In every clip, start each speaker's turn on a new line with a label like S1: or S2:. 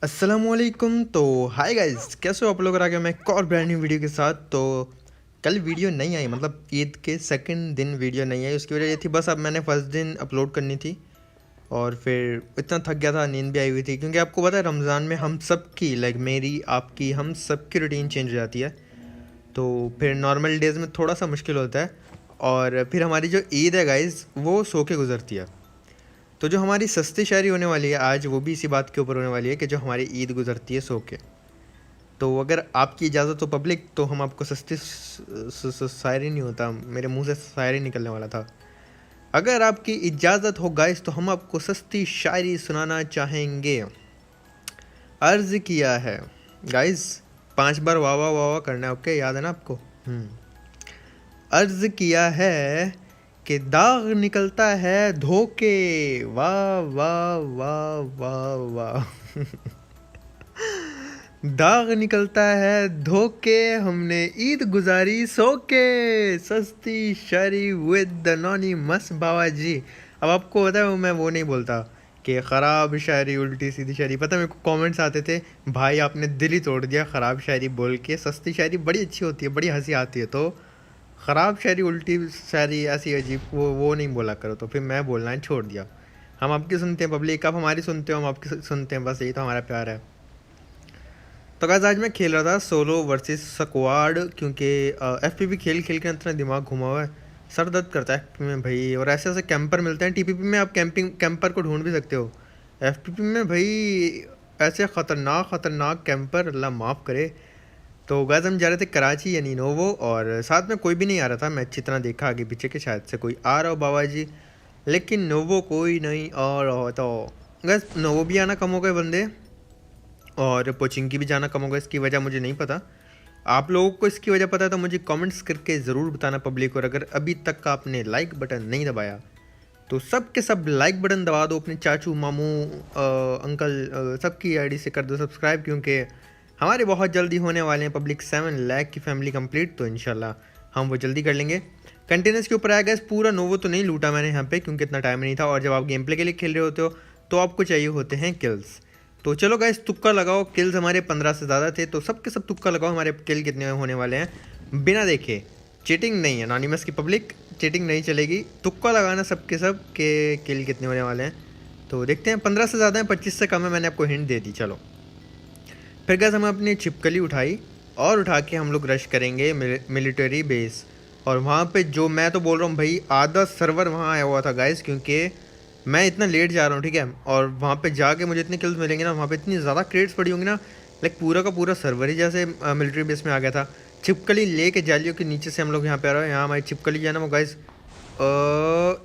S1: अस्सलामुअलैकुम। तो hi guys, कैसे हो आप लोग? आ गया मैं एक और ब्रांड न्यू वीडियो के साथ। तो कल वीडियो नहीं आई, मतलब ईद के सेकंड दिन वीडियो नहीं आई। उसकी वजह ये थी, बस अब मैंने फर्स्ट दिन अपलोड करनी थी और फिर इतना थक गया था, नींद भी आई हुई थी। क्योंकि आपको पता है रमज़ान में हम सब की, लाइक मेरी आपकी, हम सब की रूटीन चेंज हो जाती है। तो फिर नॉर्मल डेज़ में थोड़ा सा मुश्किल होता है। और फिर हमारी जो ईद है गाइस, वो सो के गुजरती है। तो जो हमारी सस्ती शायरी होने वाली है आज, वो भी इसी बात के ऊपर होने वाली है कि जो हमारी ईद गुजरती है सो के। तो अगर आपकी इजाज़त हो पब्लिक, तो हम आपको सस्ती शायरी नहीं होता, मेरे मुंह से शायरी निकलने वाला था। अगर आपकी इजाज़त हो गाइस, तो हम आपको सस्ती शायरी सुनाना चाहेंगे। अर्ज़ किया है गाइस, 5 बार वाह वाह वाह वाह करना है, ओके? याद है ना आपको? अर्ज़ किया है कि दाग निकलता है धोके, वाह वाह वाह वाह वाह। दाग निकलता है धोके, हमने ईद गुजारी सो के। सस्ती शायरी विद द नॉनी मस बाबा जी। अब आपको पता है, मैं वो नहीं बोलता कि ख़राब शायरी, उल्टी सीधी शायरी। पता है मेरे को कमेंट्स आते थे, भाई आपने दिल ही तोड़ दिया ख़राब शायरी बोल के। सस्ती शायरी बड़ी अच्छी होती है, बड़ी हंसी आती है। तो ख़राब शायरी, उल्टी शायरी, ऐसी अजीब, वो नहीं बोला करो। तो फिर मैं बोलना है छोड़ दिया। हम आपकी सुनते हैं पब्लिक, आप हमारी सुनते हो, हम आपकी सुनते हैं, बस यही तो हमारा प्यार है। तो गाइस आज मैं खेल रहा था सोलो वर्सेस स्क्वाड, क्योंकि एफपीपी खेल खेल के इतना दिमाग घुमा हुआ है, सर दर्द करता है एफपीपी में भाई। और ऐसे ऐसे कैंपर मिलते हैं। टीपीपी में आप कैंपर को ढूंढ भी सकते हो, एफपीपी में भाई ऐसे ख़तरनाक ख़तरनाक कैंपर, अल्लाह माफ़ करे। तो गाइस हम जा रहे थे कराची यानी नोवो, और साथ में कोई भी नहीं आ रहा था। मैं अच्छी तरह देखा आगे पीछे के शायद से कोई आ रहा हो बाबा जी, लेकिन नोवो कोई नहीं आ रहा। तो गाइस नोवो भी आना कम हो गए बंदे, और पोचिंकी भी जाना कम होगा। इसकी वजह मुझे नहीं पता, आप लोगों को इसकी वजह पता है तो मुझे कमेंट्स करके ज़रूर बताना पब्लिक। और अगर अभी तक आपने लाइक बटन नहीं दबाया, तो सब के सब लाइक बटन दबा दो। अपने चाचू, मामू, अंकल, सबकी आईडी से कर दो सब्सक्राइब, क्योंकि हमारे बहुत जल्दी होने वाले हैं पब्लिक 7 लाख की फैमिली कंप्लीट। तो इंशाल्लाह हम वो जल्दी कर लेंगे। कंटेनर्स के ऊपर आया गया, पूरा नोवो तो नहीं लूटा मैंने यहाँ पे, क्योंकि इतना टाइम नहीं था। और जब आप गेम प्ले के लिए खेल रहे होते हो तो आपको चाहिए होते हैं किल्स। तो चलो गाइस तुक्का लगाओ। किल्स हमारे 15 से ज़्यादा थे, तो सब के सब तुक्का लगाओ हमारे किल कितने होने वाले हैं बिना देखे। चीटिंग नहीं है अनोनिमस की पब्लिक, चीटिंग नहीं चलेगी। तुक्का लगाना सबके सब के किल कितने होने वाले हैं। तो देखते हैं, 15 से ज़्यादा है, 25 से कम है, मैंने आपको हिंट दे दी। चलो फिर गाइस हमें अपनी छिपकली उठाई और उठा के हम लोग रश करेंगे मिलिट्री बेस। और वहाँ पे जो मैं तो बोल रहा हूँ भाई, आधा सर्वर वहाँ आया हुआ था गाइस, क्योंकि मैं इतना लेट जा रहा हूँ, ठीक है? और वहाँ पे जाके मुझे इतने किल्स मिलेंगे ना, वहाँ पे इतनी ज़्यादा क्रेड्स पड़ी होंगी ना, लाइक पूरा का पूरा सर्वर ही जैसे मिलिट्री बेस में आ गया था। छिपकली लेके जालियों के नीचे से हम लोग यहाँ पे आ रहे हैं। यहाँ हमारी छिपकली जो है ना वो गाइस,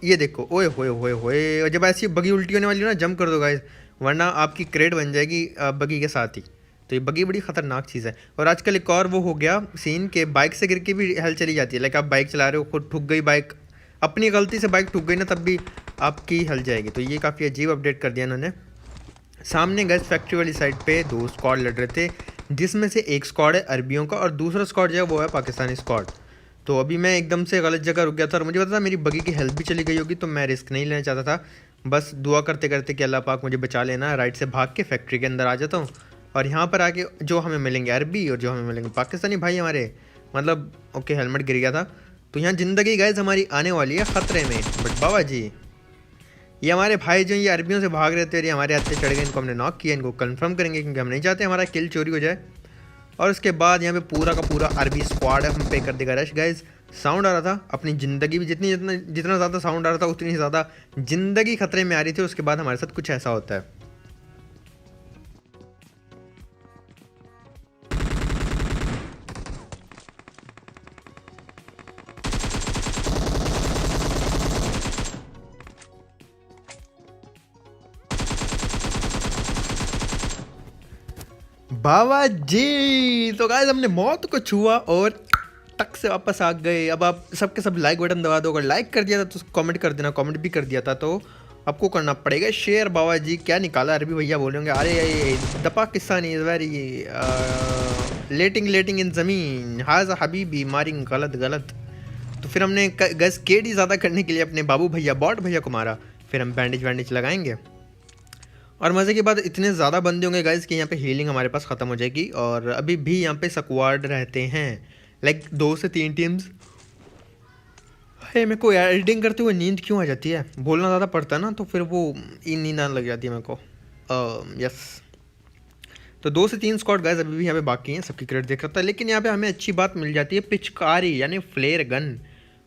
S1: ये देखो, ओए होए होए होए। और जब ऐसी बगी उल्टी होने वाली हो ना, जंप कर दो गाइस, वरना आपकी क्रेड बन जाएगी बगी के साथ ही। तो ये बगी बड़ी ख़तरनाक चीज़ है। और आजकल एक और वो हो गया सीन के बाइक से गिर के भी हेल्थ चली जाती है। लाइक आप बाइक चला रहे हो, खुद ठुक गई बाइक, अपनी गलती से बाइक ठुक गई ना, तब भी आपकी हेल्थ जाएगी। तो ये काफ़ी अजीब अपडेट कर दिया इन्होंने। सामने गैस फैक्ट्री वाली साइड पे 2 स्क्वाड लड़ रहे थे, जिसमें से एक स्क्वाड है अरबियों का और दूसरा स्क्वाड जो है वो है पाकिस्तानी स्क्वाड। तो अभी मैं एकदम से गलत जगह रुक गया था और मुझे पता था मेरी बगी की हेल्थ भी चली गई होगी, तो मैं रिस्क नहीं लेना चाहता था। बस दुआ करते करते कि अल्लाह पाक मुझे बचा लेना। राइट से भाग के फैक्ट्री के अंदर आ जाता हूँ, और यहाँ पर आके जो हमें मिलेंगे अरबी और जो हमें मिलेंगे पाकिस्तानी भाई हमारे, मतलब ओके हेलमेट गिर गया था। तो यहाँ ज़िंदगी गैस हमारी आने वाली है ख़तरे में। बट बाबा जी, ये हमारे भाई जो ये अरबियों से भाग रहे थे और ये हमारे हाथ से चढ़ गए, इनको हमने नॉक किया। इनको कंफर्म करेंगे, क्योंकि हम नहीं चाहते हमारा किल चोरी हो जाए। और उसके बाद यहाँ पे पूरा का पूरा अरबी स्क्वाड है, हम पे कर देगा रश। गाइज साउंड आ रहा था, अपनी ज़िंदगी भी जितना ज़्यादा साउंड आ रहा था, उतनी ज़्यादा ज़िंदगी खतरे में आ रही थी। उसके बाद हमारे साथ कुछ ऐसा होता है। बाबा जी, तो गाइस हमने मौत को छुआ और टक से वापस आ गए। अब आप सबके सब लाइक बटन दबा दो। अगर लाइक कर दिया था तो कमेंट कर देना, कमेंट भी कर दिया था तो आपको करना पड़ेगा शेयर। बाबा जी क्या निकाला, अरबी भैया बोलेंगे अरे द पाकिस्तानी इज़ वेरी लेटिंग इन ज़मीन, हाजा हबीबी मारिंग गलत गलत। तो फिर हमने गैस केडी ज़्यादा करने के लिए अपने बाबू भैया, बॉट भैया को मारा। फिर हम बैंडेज वैंडेज लगाएंगे और मज़े की बात इतने ज़्यादा बंदे होंगे गाइस कि यहाँ पे हीलिंग हमारे पास ख़त्म हो जाएगी। और अभी भी यहाँ पे स्क्वाड रहते हैं, लाइक 2 से 3 टीम्स। है मेरे को एडिटिंग करते हुए नींद क्यों आ जाती है, बोलना ज़्यादा पड़ता है ना, तो फिर वो नींद आने लग जाती है मेरे को। यस, तो 2 से 3 स्क्वाड गाइस अभी भी यहाँ पे बाकी हैं, सबकी क्रेडिट देख रहा था। लेकिन यहाँ पे हमें अच्छी बात मिल जाती है, पिचकारी यानी फ्लेयर गन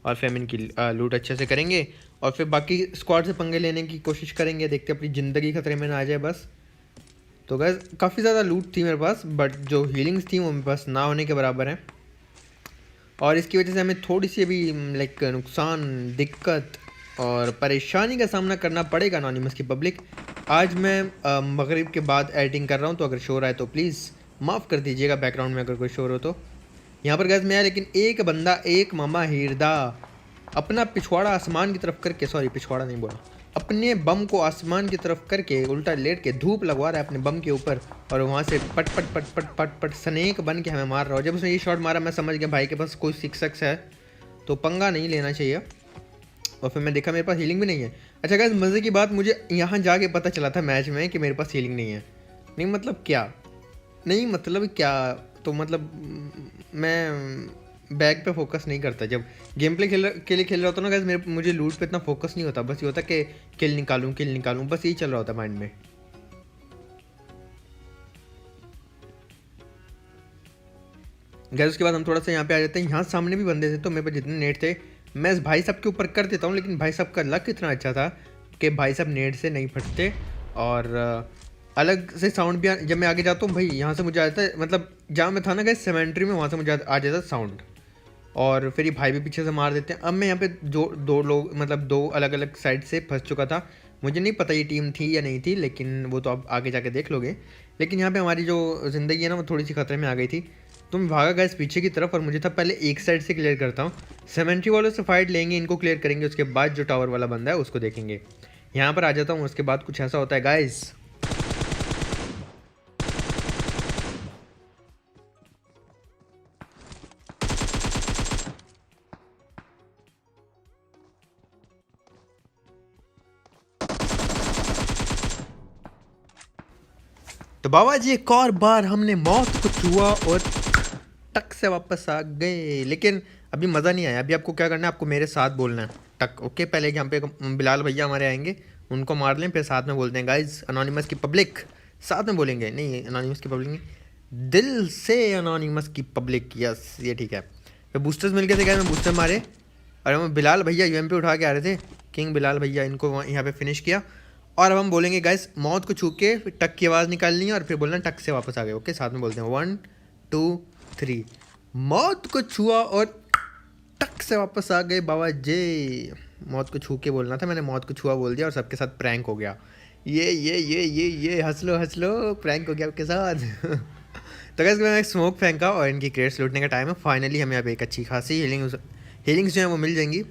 S1: और फेमिन की लूट अच्छे से करेंगे। और फिर बाकी स्क्वाड से पंगे लेने की कोशिश करेंगे, देखते अपनी ज़िंदगी खतरे में ना आ जाए बस। तो गाइस काफ़ी ज़्यादा लूट थी मेरे पास, बट जो हीलिंग्स थी वो मेरे पास ना होने के बराबर है। और इसकी वजह से हमें थोड़ी सी अभी लाइक नुकसान, दिक्कत और परेशानी का सामना करना पड़ेगा अनोनिमस की पब्लिक। आज मैं मगरिब के बाद एडिटिंग कर रहा हूँ, तो अगर शोर आए तो प्लीज़ माफ़ कर दीजिएगा, बैकग्राउंड में अगर कोई शोर हो तो। यहाँ पर गैस में आया, लेकिन एक बंदा, एक मामा हीरदा अपना पिछवाड़ा आसमान की तरफ करके, सॉरी पिछवाड़ा नहीं बोला, अपने बम को आसमान की तरफ करके उल्टा लेट के धूप लगवा रहा है अपने बम के ऊपर। और वहाँ से पट पट पट पट पट पट स्नेक बन के हमें मार रहा हो। जब उसने ये शॉट मारा मैं समझ गया भाई के पास कोई 6x है, तो पंगा नहीं लेना चाहिए। और फिर मैं देखा मेरे पास हीलिंग भी नहीं है। अच्छा गाइस, मज़े की बात, मुझे यहाँ जाके पता चला था मैच में कि मेरे पास हीलिंग नहीं है। नहीं मतलब क्या, नहीं मतलब क्या, तो मतलब मैं बैक पे फोकस नहीं करता। जब गेम प्ले के लिए खेल रहा होता ना गाइस, मुझे लूट पे इतना फोकस नहीं होता, बस ये होता कि किल निकालूं, बस यही चल रहा होता माइंड में। गाइस उसके बाद हम थोड़ा सा यहाँ पे आ जाते हैं। यहाँ सामने भी बंदे थे, तो मेरे पास जितने नेट थे मैं इस भाई साहब के ऊपर कर देता हूँ। लेकिन भाई साहब का लक इतना अच्छा था कि भाई साहब नेट से नहीं फटते। और अलग से साउंड भी जब मैं आगे जाता हूँ भाई, यहाँ से मुझे आ जाता है, मतलब जहाँ मैं था ना गाइस सेमेंट्री में, वहाँ से मुझे आ जाता साउंड। और फिर ये भाई भी पीछे से मार देते हैं। अब मैं यहाँ पे दो लोग, मतलब 2 अलग अलग साइड से फंस चुका था। मुझे नहीं पता ये टीम थी या नहीं थी, लेकिन वो तो आप आगे जाके देख लोगे। लेकिन यहाँ पे हमारी जो ज़िंदगी है ना, वो थोड़ी सी खतरे में आ गई थी। तो मैं भागा गया इस पीछे की तरफ, और मुझे था पहले एक साइड से क्लियर करता हूँ। सेमेंट्री वालों से फाइट लेंगे, इनको क्लियर करेंगे, उसके बाद जो टावर वाला बंदा है उसको देखेंगे। यहाँ पर आ जाता हूँ, उसके बाद कुछ ऐसा होता है गाइस। तो बाबा जी एक और बार हमने मौत को छुआ और टक से वापस आ गए। लेकिन अभी मज़ा नहीं आया। अभी आपको क्या करना है, आपको मेरे साथ बोलना है टक, ओके। पहले यहाँ पे बिलाल भैया हमारे आएंगे, उनको मार लें, फिर साथ में बोलते हैं गाइज अनोनिमस की पब्लिक, साथ में बोलेंगे। नहीं अनोनिमस की पब्लिक नहीं, दिल से अनोनिमस की पब्लिक, यस ये ठीक है। फिर बूस्टर्स मिल गए थे गाइज, मैं बूस्टर मारे और हम बिलाल भैया यूएमपी उठा के आ रहे थे, किंग बिलाल भैया, इनको यहाँ पे फिनिश किया। और अब हम बोलेंगे गाइस मौत को छू के टक की आवाज़ निकालनी है और फिर बोलना टक से वापस आ गए, ओके। साथ में बोलते हैं 1 2 3, मौत को छुआ और टक से वापस आ गए बाबा जी। मौत को छू के बोलना था, मैंने मौत को छुआ बोल दिया और सबके साथ प्रैंक हो गया। ये हंस लो, प्रैंक हो गया आपके साथ। तो गाइस मैं एक स्मोक फेंका और इनकी क्रेट्स लूटने का टाइम है। फाइनली हमें अब एक अच्छी खासी हीलिंग्स जो है वो मिल जाएंगी।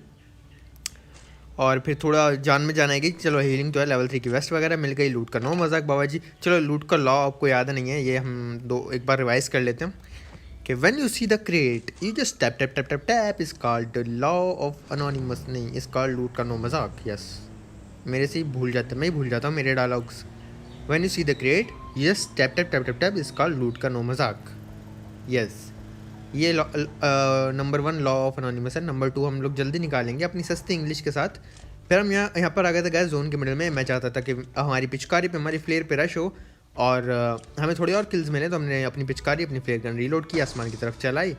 S1: और फिर थोड़ा जान में जान आएगी। चलो हीलिंग तो है, लेवल 3 की वेस्ट वगैरह मिल गई, लूट का नो मजाक बाबा जी। चलो लूट का लॉ आपको याद नहीं है, ये हम एक बार रिवाइज कर लेते हैं कि when you see the crate you just tap tap tap tap tap, is called the law of anonymous, नहीं इज कॉल्ड लूट का नो मजाक। यस मेरे से ही भूल जाता, मैं ही भूल जाता हूँ मेरे dialogues. When you see the crate you just tap tap tap tap tap, is called लूट का नो मजाक। यस ये नंबर 1 लॉ ऑफ अनोनिमस है। नंबर 2 हम लोग जल्दी निकालेंगे अपनी सस्ती इंग्लिश के साथ। फिर हम यहाँ पर आ गए थे गैस जोन के मिडल में। मैं चाहता था कि हमारी पिचकारी पे, हमारी फ्लेयर पे रश हो और हमें थोड़ी और किल्स मिले, तो हमने अपनी पिचकारी, अपनी फ्लेयर गन रीलोड की, आसमान की तरफ चलाई।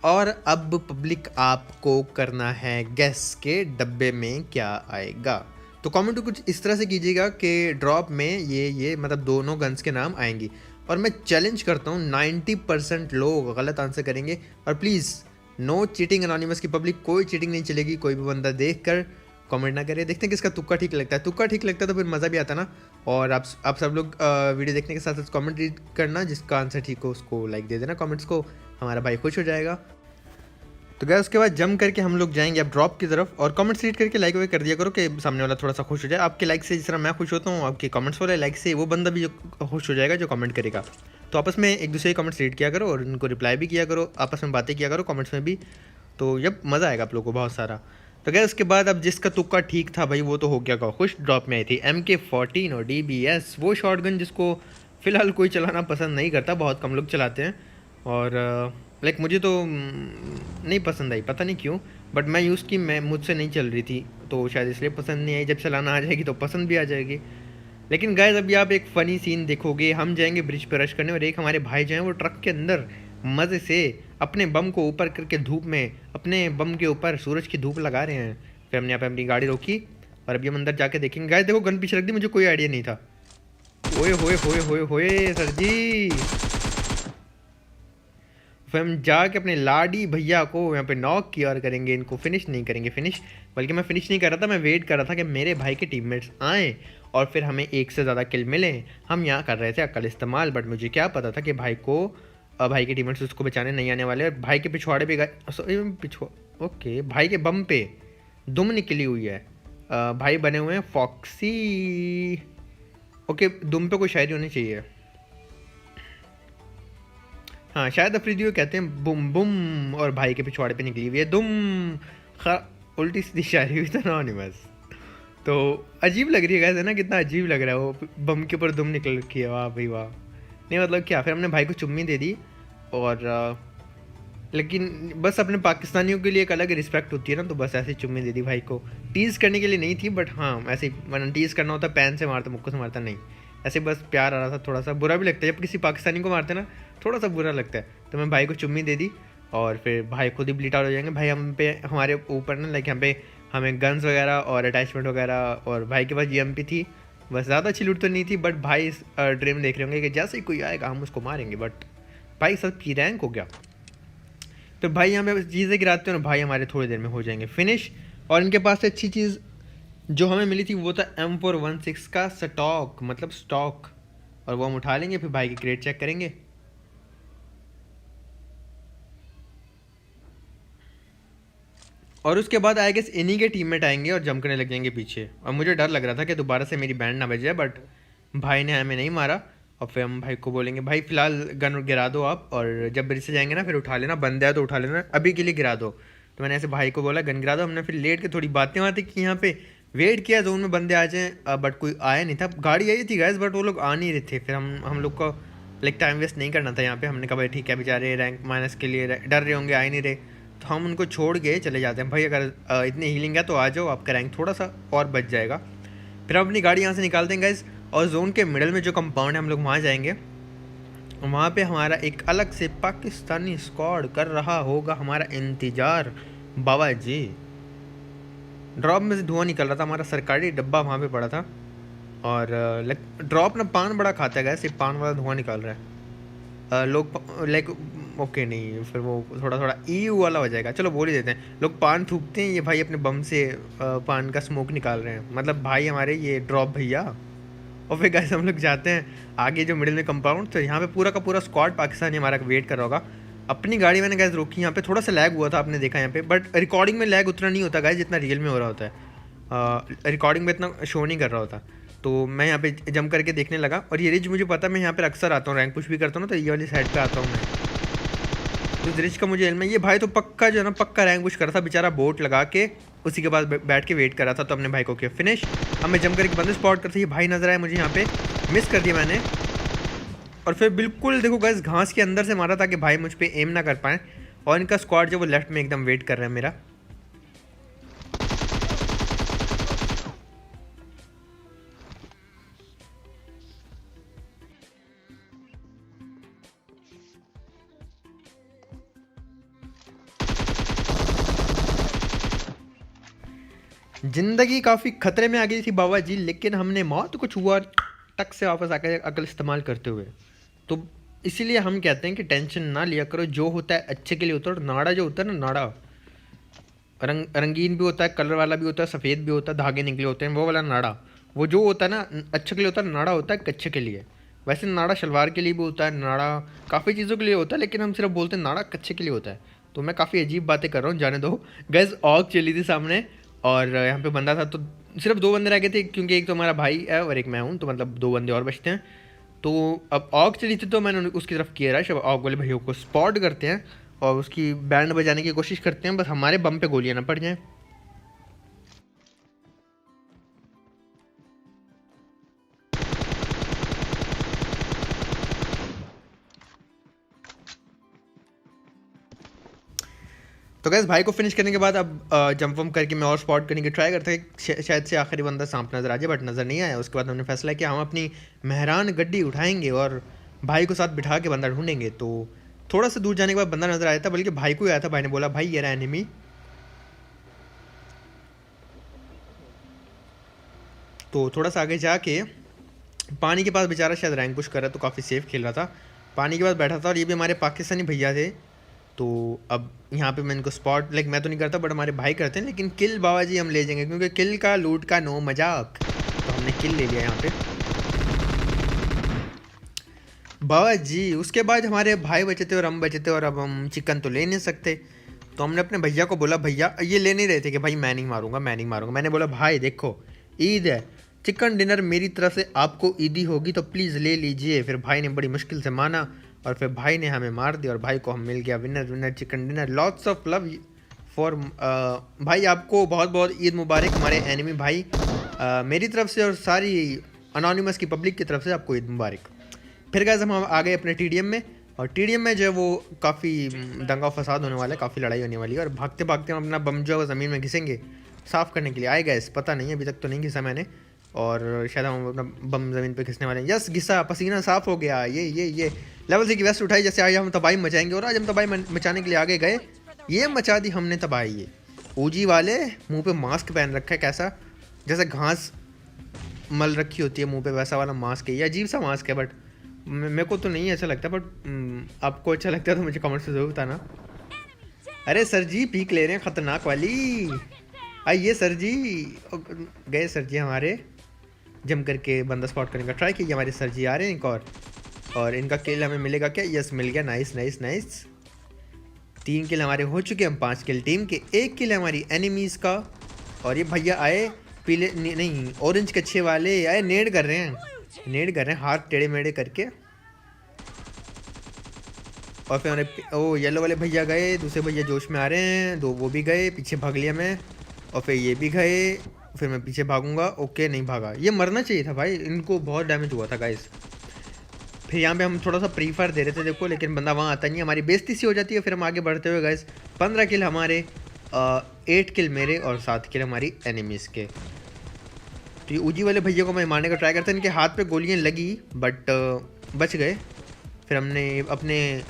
S1: और अब पब्लिक आपको करना है गैस के डब्बे में क्या आएगा। तो कमेंट कुछ इस तरह से कीजिएगा कि ड्रॉप में ये मतलब दोनों गन्स के नाम आएंगी। और मैं चैलेंज करता हूँ 90% लोग गलत आंसर करेंगे। और प्लीज़ नो चीटिंग अनोनिमस की पब्लिक, कोई चीटिंग नहीं चलेगी। कोई भी बंदा देख कर कमेंट ना करे। देखते हैं किसका तुक्का ठीक लगता है। तुक्का ठीक लगता है तो फिर मज़ा भी आता ना। और आप सब लोग वीडियो देखने के साथ साथ कमेंट रीड करना, जिसका आंसर ठीक हो उसको लाइक दे देना कमेंट्स को, हमारा भाई खुश हो जाएगा। तो गया उसके बाद जम करके हम लोग जाएंगे अब ड्रॉप की तरफ। और कमेंट्स रीड करके लाइक वाइक कर दिया करो कि सामने वाला थोड़ा सा खुश हो जाए। आपके लाइक से जिस तरह मैं खुश होता हूँ, आपके कमेंट्स वाले लाइक से वो बंदा भी जो खुश हो जाएगा जो कमेंट करेगा। तो आपस में एक दूसरे के कमेंट्स रीड किया करो और उनको रिप्लाई भी किया करो, आपस में बातें किया करो कमेंट्स में भी। तो जब मज़ा आएगा आप लोगों को बहुत सारा। तो क्या उसके बाद अब जिसका तुक्का ठीक था भाई वो तो हो गया खुश। ड्रॉप में आई थी MK14 और DBS, वो शॉटगन जिसको फ़िलहाल कोई चलाना पसंद नहीं करता, बहुत कम लोग चलाते हैं। और लाइक मुझे तो नहीं पसंद आई, पता नहीं क्यों, बट मैं यूज़ की, मैं मुझसे नहीं चल रही थी तो शायद इसलिए पसंद नहीं आई। जब चलाना आ जाएगी तो पसंद भी आ जाएगी। लेकिन गाइस अभी आप एक फ़नी सीन देखोगे, हम जाएंगे ब्रिज पर रश करने और एक हमारे भाई जो हैं वो ट्रक के अंदर मज़े से अपने बम को ऊपर करके धूप में अपने बम के ऊपर सूरज की धूप लगा रहे हैं। फिर हमने यहाँ पे अपनी गाड़ी रोकी और अभी हम अंदर जाके देखेंगे। गाइस देखो गन पीछे रख दी, मुझे कोई आइडिया नहीं था। ओए होए होए होए होए सर जी। फिर हम जाके अपने लाडी भैया को यहाँ पे नॉक किया और करेंगे इनको फिनिश, नहीं करेंगे फिनिश, बल्कि मैं फिनिश नहीं कर रहा था, मैं वेट कर रहा था कि मेरे भाई के टीममेट्स आएँ और फिर हमें एक से ज़्यादा किल मिले। हम यहाँ कर रहे थे अक्ल इस्तेमाल, बट मुझे क्या पता था कि भाई के टीममेट्स उसको बचाने नहीं आने वाले। और भाई के पिछवाड़े पे ओके, भाई के बम पे दुम निकली हुई है। भाई बने हुए हैं फॉक्सी। ओके, दुम पे कोई शायरी होनी चाहिए। हाँ शायद अफरीदियो कहते हैं बुम बुम, और भाई के पिछवाड़े पे निकली हुई है दुम। उल्टी सीधी शायरी हुई तो एनोनिमस। तो अजीब लग रही है गैस, है ना, कितना अजीब लग रहा है, वो बम के ऊपर दुम निकल रखी है, वाह भाई वाह। नहीं मतलब क्या, फिर हमने भाई को चुम्मी दे दी और लेकिन बस अपने पाकिस्तानियों के लिए एक अलग रिस्पेक्ट होती है ना, तो बस ऐसे चुम्मी दे दी भाई को। टीज़ करने के लिए नहीं थी, बट हाँ ऐसे वरना टीज़ करना होता पैन से मारता, मुक्कों से मारता नहीं, ऐसे बस प्यार आ रहा था। थोड़ा सा बुरा भी लगता है जब किसी पाकिस्तानी को मारते ना, थोड़ा सा बुरा लगता है। तो मैं भाई को चुम्मी दे दी और फिर भाई खुद ही ब्लीड आउट हो जाएंगे। भाई हम पे हमारे ऊपर ना लाइक यहाँ पे हमें गन्स वगैरह और अटैचमेंट वगैरह, और भाई के पास GMP थी, बस ज़्यादा अच्छी लूट तो नहीं थी। बट भाई इस ड्रीम देख रहे होंगे कि जैसे ही कोई आएगा हम उसको मारेंगे, बट भाई सब की रैंक हो गया। तो भाई यहाँ पे चीज़ें गिराते हैं और भाई हमारे थोड़ी देर में हो जाएंगे फिनिश। और इनके पास से अच्छी चीज़ जो हमें मिली थी वो था M416 का स्टॉक, मतलब स्टॉक, और वो हम उठा लेंगे। फिर भाई की क्रेट चेक करेंगे। और उसके बाद आई गेस इन्हीं के टीममेट आएंगे और जंप करने लग जाएंगे पीछे। और मुझे डर लग रहा था कि दोबारा से मेरी बैंड ना बज जाए, बट भाई ने हमें नहीं मारा। और फिर हम भाई को बोलेंगे भाई फ़िलहाल गन गिरा दो आप, और जब ब्रिज से जाएंगे ना फिर उठा लेना, बंद है तो उठा लेना, अभी के लिए गिरा दो। तो मैंने ऐसे भाई को बोला गन गिरा दो। हमने फिर लेट के थोड़ी बातें की यहाँ पे, वेट किया जोन में बंदे आ जाएँ, बट कोई आया नहीं था। गाड़ी आई थी गैस, बट वो लोग आ नहीं रहे थे। फिर हम लोग को लाइक टाइम वेस्ट नहीं करना था यहाँ पे। हमने कहा भाई ठीक है, बेचारे रैंक माइनस के लिए डर रहे होंगे, आ ही नहीं रहे, तो हम उनको छोड़ के चले जाते हैं। भाई अगर इतनी हीलिंग है तो आ जाओ, आपका रैंक थोड़ा सा और बच जाएगा। फिर हम अपनी गाड़ी यहाँ से निकालते हैं गाइस, और जोन के मिडल में जो कंपाउंड है हम लोग वहाँ जाएंगे। वहाँ पे हमारा एक अलग से पाकिस्तानी स्क्वाड कर रहा होगा हमारा इंतज़ार। बाबा जी, ड्रॉप में से धुआं निकल रहा था, हमारा सरकारी डब्बा वहाँ पे पड़ा था। और ड्रॉप ना पान बड़ा खाता है गैस, ये पान वाला धुआं निकाल रहा है। लोग लाइक ओके नहीं, फिर वो थोड़ा थोड़ा EU वाला हो जाएगा, चलो बोल ही देते हैं। लोग पान थूकते हैं, ये भाई अपने बम से पान का स्मोक निकाल रहे हैं, मतलब भाई हमारे ये ड्रॉप भैया। और फिर गैस हम लोग जाते हैं आगे जो मिडिल में कंपाउंड, तो यहाँ पे पूरा का पूरा स्क्वाड पाकिस्तानी हमारा वेट कर रहा होगा। अपनी गाड़ी मैंने गैस रोकी, यहाँ पे थोड़ा सा लैग हुआ था, आपने देखा यहाँ पे, बट रिकॉर्डिंग में लैग उतना नहीं होता गैस जितना रियल में हो रहा होता है। रिकॉर्डिंग में इतना शो नहीं कर रहा होता। तो मैं यहाँ पे जंप करके देखने लगा, और ये रिज मुझे पता, मैं यहाँ पर अक्सर आता हूँ, रैंक पुश भी करता हूँ ना, तो ये वाली साइड पर आता हूँ मैं। तो इस रिज का मुझे इल्म है, ये भाई तो पक्का जो है ना पक्का रैंक पुश कर रहा था बेचारा, बोट लगा के उसी के पास बैठ के वेट कर रहा था। तो अपने भाई को किया फिनिश। हमें जंप करके बंदे स्पॉट करते, ये भाई नजर आया मुझे यहाँ पे, मिस कर दिया मैंने। और फिर बिल्कुल देखो गाइस घास के अंदर से मारा ताकि भाई मुझ पे एम ना कर पाए। और इनका स्क्वाड जो वो लेफ्ट में एकदम वेट कर रहा है मेरा। जिंदगी काफ़ी खतरे में आ गई थी बाबा जी, लेकिन हमने मौत को छुआ टक से वापस आकर अकल इस्तेमाल करते हुए। तो इसीलिए हम कहते हैं कि टेंशन ना लिया करो, जो होता है अच्छे के लिए होता है। और नाड़ा जो होता है ना, नाड़ा रंगीन भी होता है, कलर वाला भी होता है, सफ़ेद भी होता है, धागे निकले होते हैं, वो वाला नाड़ा, वो जो होता है ना अच्छे के लिए होता है। नाड़ा होता है कच्चे के लिए। वैसे नाड़ा शलवार के लिए भी होता है, नाड़ा काफ़ी चीज़ों के लिए होता है, लेकिन हम सिर्फ बोलते हैं नाड़ा कच्चे के लिए होता है। तो मैं काफ़ी अजीब बातें कर रहा हूँ, जाने दो। गैस ऑग चली थी सामने और यहाँ पे बंदा था, तो सिर्फ 2 बंदे रह गए थे, क्योंकि एक तो हमारा भाई है और एक मैं हूँ, तो मतलब 2 बंदे और बचते हैं। तो अब ऑग चली थी तो मैंने उसकी तरफ किया रहा, ऑग वाले भैया को स्पॉट करते हैं और उसकी बैंड बजाने की कोशिश करते हैं, बस हमारे बम पे गोलियाँ ना पड़ जाएँ। तो गैस भाई को फिनिश करने के बाद अब जंप वम्प करके मैं और स्पॉट करने की ट्राई करते हैं, शायद से आखिरी बंदा सांप नज़र आ जाए, बट नज़र नहीं आया। उसके बाद हमने फैसला किया हम अपनी मेहरान गड्डी उठाएंगे और भाई को साथ बिठा के बंदा ढूंढेंगे। तो थोड़ा सा दूर जाने के बाद बंदा नज़र आया था, बल्कि भाई को ही आया था। भाई ने बोला भाई ये रहा एनिमी। तो थोड़ा सा आगे जाके पानी के पास बेचारा शायद रैंक पुश कर रहा, तो काफ़ी सेफ खेल रहा था। पानी के पास बैठा था और ये भी हमारे पाकिस्तानी भैया थे। तो अब यहाँ पे मैं इनको स्पॉट मैं तो नहीं करता, बट हमारे भाई करते हैं। लेकिन किल बाबा जी हम ले जाएंगे, क्योंकि किल का लूट का नो मजाक। तो हमने किल ले लिया यहाँ पे बाबा जी। उसके बाद हमारे भाई बचे थे और हम बचे थे, और अब हम चिकन तो ले नहीं सकते। तो हमने अपने भैया को बोला, भैया ये ले नहीं रहे थे कि भाई मैं नहीं मारूंगा, मैं नहीं मारूंगा। मैंने बोला भाई देखो ईद है, चिकन डिनर मेरी तरफ से आपको ईदी होगी, तो प्लीज़ ले लीजिए। फिर भाई ने बड़ी मुश्किल से माना और फिर भाई ने हमें मार दिया और भाई को हम मिल गया winner winner chicken dinner. Lots of love for भाई, आपको बहुत बहुत ईद मुबारक हमारे एनिमी भाई, मेरी तरफ से और सारी अनोनिमस की पब्लिक की तरफ से आपको ईद मुबारक। फिर गए हम आ गए अपने टीडीएम में, और टीडीएम में जो है वो काफ़ी दंगा फसाद होने वाला है, काफ़ी लड़ाई होने वाली है। और भागते भागते हम अपना बम जो है ज़मीन में घिसेंगे साफ़ करने के लिए। आए गए पता नहीं, अभी तक तो नहीं घिसा मैंने, और शायद हम अपना बम ज़मीन पे घिसने वाले हैं। यस घिसा, पसीना साफ़ हो गया। ये लेवल 6 की वेस्ट उठाई, जैसे आज हम तबाही मचाएंगे। और आज हम तबाही मचाने के लिए आगे गए, ये मचा दी हमने तबाही। ये ओजी वाले मुंह पे मास्क पहन रखा है, कैसा जैसे घास मल रखी होती है मुंह पे, वैसा वाला मास्क है। ये अजीब सा मास्क है, बट मेरे को तो नहीं अच्छा लगता, बट आपको अच्छा लगता है तो मुझे कमेंट से ज़रूर बताना। अरे सर जी पीक ले रहे हैं ख़तरनाक वाली, आइए सर जी। गए सर जी हमारे जम करके बंदा स्पॉट करने का ट्राई किया। हमारे सर जी आ रहे हैं एक और इनका किल हमें मिलेगा क्या? यस मिल गया, नाइस नाइस नाइस। 3 किल हमारे हो चुके हैं, हम 5 किल टीम के, 1 किल हमारी एनिमीज़ का। और ये भैया आए पीले नहीं ऑरेंज कच्छे वाले आए, नेड कर रहे हैं हाथ टेढ़े मेढ़े करके। और फिर हमारे ओ येलो वाले भैया गए, दूसरे भैया जोश में आ रहे हैं, 2 वो भी गए, पीछे भाग लिया मैं। और फिर ये भी गए, फिर मैं पीछे भागूंगा। ओके नहीं भागा, ये मरना चाहिए था भाई, इनको बहुत डैमेज हुआ था गाइस। फिर यहाँ पे हम थोड़ा सा प्रीफर दे रहे थे देखो, लेकिन बंदा वहाँ आता नहीं, हमारी बेइज्जती सी हो जाती है। फिर हम आगे बढ़ते हुए गाइस 15 किल हमारे, 8 किल मेरे और 7 किल हमारी एनिमीज़ के। तो ये ऊजी वाले भैया को मैं मारने का ट्राई करता, इनके हाथ पे गोलियाँ लगी बट बच गए। फिर हमने अपने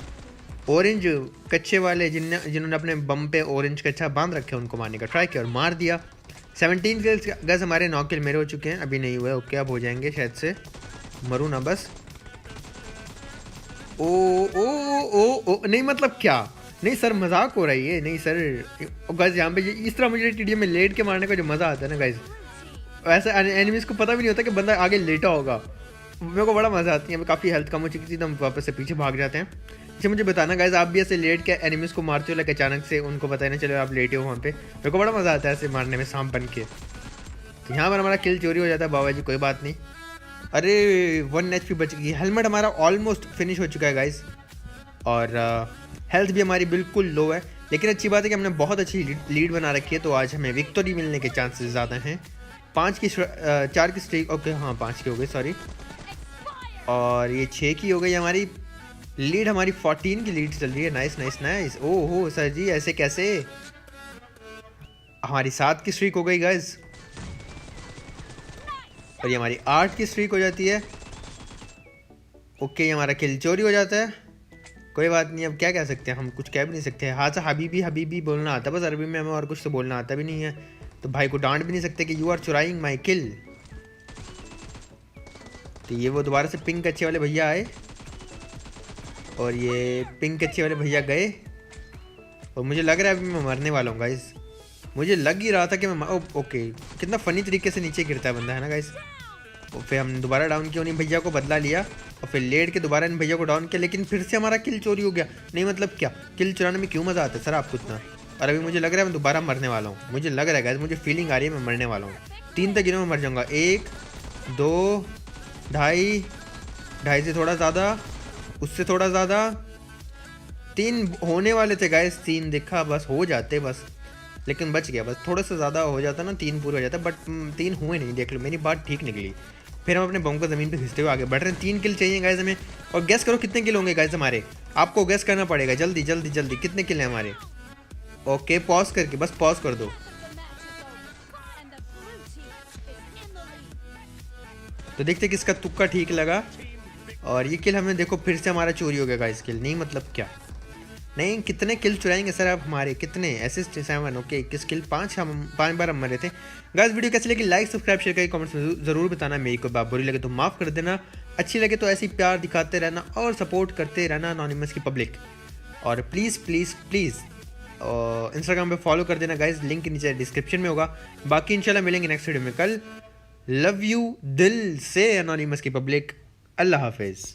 S1: ऑरेंज कच्चे वाले जिन्होंने अपने बम पे ऑरेंज कच्चा बांध रखे उनको मारने का ट्राई किया और मार दिया। 17 किल्स गैस हमारे, 9 किल मेरे हो चुके हैं, अभी नहीं हुए। ओके अब हो जाएंगे, शायद से मरूँ ना बस। ओ ओ ओ ओ नहीं मतलब क्या, नहीं सर मजाक हो रही है, नहीं सर गाइस। यहाँ पे इस तरह मुझे टीडीएम में लेट के मारने का जो मज़ा आता है ना गाइस, वैसे एनिमीज़ को पता भी नहीं होता कि बंदा आगे लेटा होगा, मेरे को बड़ा मज़ा आती है। काफ़ी हेल्थ कम हो चुकी थी तो हम वापस से पीछे भाग जाते हैं। अच्छा मुझे बताना गाइस, आप भी ऐसे लेट के एनिमीज़ को मारते हो, लाइक अचानक से उनको पता ही नहीं चले आप लेटे हो वहाँ पे? मेरे को बड़ा मज़ा आता है ऐसे मारने में सांप बन के। तो यहाँ पर हमारा किल चोरी हो जाता है बाबा जी, कोई बात नहीं। अरे 1 HP बच गई। हेलमेट हमारा ऑलमोस्ट फिनिश हो चुका है गाइस, और हेल्थ भी हमारी बिल्कुल लो है। लेकिन अच्छी बात है कि हमने बहुत अच्छी लीड बना रखी है, तो आज हमें विक्टोरी मिलने के चांसेस ज़्यादा हैं। 4 की स्ट्रीक, ओके हाँ 5 की हो गई, सॉरी। और ये 6 की हो गई हमारी लीड, हमारी 14 की लीड चल रही है। Nice nice nice. ओहो सर जी ऐसे कैसे? हमारी 7 की स्ट्रीक हो गई गाइस, और ये हमारी 8 की स्ट्रीक हो जाती है। ओके ये हमारा किल चोरी हो जाता है, कोई बात नहीं। अब क्या कह सकते हैं, हम कुछ कह भी नहीं सकते। हाँ से हबीबी हबीबी बोलना आता है बस अरबी में हमें, और कुछ तो बोलना आता भी नहीं है। तो भाई को डांट भी नहीं सकते कि यू आर चुराइंग माई किल। तो ये वो दोबारा से पिंक अच्छे वाले भैया आए, और ये पिंक अच्छे वाले भैया गए, और मुझे लग रहा है अभी मैं मरने वाला हूँ गाइस। मुझे लग ही रहा था कि मैं ओके कितना फ़नी तरीके से नीचे गिरता है बंदा, है ना गाइस। और फिर हमने दोबारा डाउन किया, उन्हीं भैया को बदला लिया, और फिर लेट के दोबारा इन भैया को डाउन किया, लेकिन फिर से हमारा किल चोरी हो गया। नहीं मतलब क्या, किल चुराने में क्यों मज़ा आता है सर आपको इतना? और अभी मुझे लग रहा है मैं दोबारा मरने वाला हूँ, मुझे लग रहा है गाइस, मुझे फीलिंग आ रही है मैं मरने वाला हूँ। 3 तक गिनों में मर जाऊँगा, 1 2 2.5 से थोड़ा ज़्यादा, उससे थोड़ा ज़्यादा, 3 होने वाले थे गाइस, 3 देखा बस हो जाते बस, लेकिन बच गया। बस थोड़ा सा ज़्यादा हो जाता ना 3 पूरा हो जाता, बट 3 हुए नहीं, देख लो मेरी बात ठीक निकली। फिर हम अपने बम को ज़मीन पे घिसते हुए आगे बढ़ रहे हैं। 3 किल चाहिए गाइस हमें, और गैस करो कितने किल होंगे गाइस हमारे, आपको गैस करना पड़ेगा जल्दी जल्दी जल्दी। कितने किल हैं हमारे? ओके पॉज करके, बस पॉज कर दो। तो देखते किसका तुक्का ठीक लगा। और ये किल हमें देखो फिर से हमारा चोरी हो गया गाइस। किल नहीं मतलब क्या, नहीं कितने किल चुराएंगे सर आप हमारे, कितने असिस्ट 7। ओके 21 किल, 5 बार हम मरे थे। गाइस वीडियो कैसी लगी लाइक सब्सक्राइब शेयर करके कमेंट्स में जरूर बताना। मेरी कोई बात बुरी लगे तो माफ़ कर देना, अच्छी लगे तो ऐसे ही प्यार दिखाते रहना और सपोर्ट करते रहना एनोनिमस की पब्लिक। और प्लीज़ प्लीज़ प्लीज़ इंस्टाग्राम पे फॉलो कर देना गाइस, लिंक नीचे डिस्क्रिप्शन में होगा। बाकी इंशाल्लाह मिलेंगे नेक्स्ट वीडियो में कल। लव यू दिल से एनोनिमस की पब्लिक। अल्लाह हाफिज़।